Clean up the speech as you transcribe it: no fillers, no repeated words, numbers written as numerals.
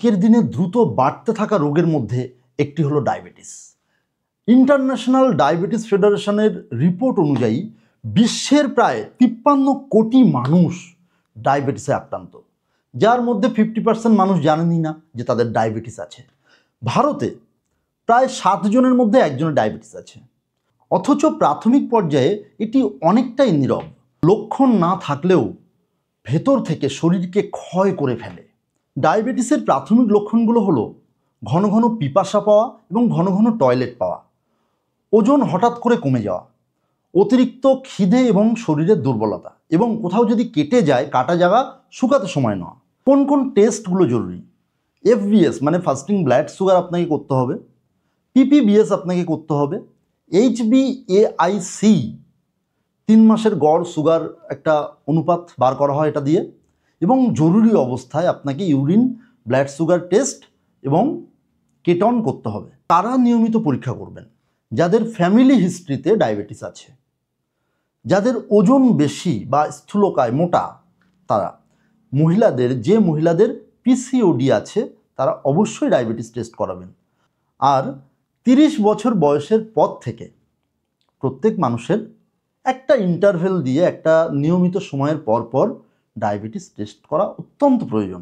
আজকের দিনে দ্রুত বাড়তে থাকা রোগের মধ্যে একটি হলো ডায়াবেটিস। ইন্টারন্যাশনাল ডায়াবেটিস ফেডারেশনের রিপোর্ট অনুযায়ী বিশ্বের প্রায় 53 কোটি মানুষ ডায়াবেটিসে আক্রান্ত, যার মধ্যে 50% মানুষ জানেনই না যে তাদের ডায়াবেটিস আছে। ভারতে প্রায় 7 জনের মধ্যে একজনের ডায়াবেটিস আছে, অথচ প্রাথমিক পর্যায়ে এটি অনেকটাই নীরব। লক্ষণ না থাকলেও ভেতর থেকে শরীরকে ক্ষয় করে ফেলে। ডায়াবেটিসের প্রাথমিক লক্ষণগুলো হলো ঘন ঘন পিপাসা পাওয়া এবং ঘন ঘন টয়লেট পাওয়া, ওজন হঠাৎ করে কমে যাওয়া, অতিরিক্ত খিদে এবং শরীরের দুর্বলতা, এবং কোথাও যদি কেটে যায় কাটা জায়গা শুকাতে সময় নেওয়া। কোন কোন টেস্টগুলো জরুরি? এফবিএস মানে ফাস্টিং ব্লাড সুগার আপনাকে করতে হবে, পিপিবিএস আপনাকে করতে হবে, এইচবিএআইসি 3 মাসের গড় সুগার একটা অনুপাত বার করা হয় এটা দিয়ে, এবং জরুরি অবস্থায় আপনাকে ইউরিন ব্লাড সুগার টেস্ট এবং কেটন করতে হবে। তারা নিয়মিত পরীক্ষা করবেন যাদের ফ্যামিলি হিস্ট্রিতে ডায়াবেটিস আছে, যাদের ওজন বেশি বা স্থূলকায় মোটা, তারা যে মহিলাদের পিসিওডি আছে তারা অবশ্যই ডায়াবেটিস টেস্ট করাবেন। আর 30 বছর বয়সের পর থেকে প্রত্যেক মানুষের একটা ইন্টারভেল দিয়ে একটা নিয়মিত সময়ের পর পর ডায়াবেটিস টেস্ট করা অত্যন্ত প্রয়োজন।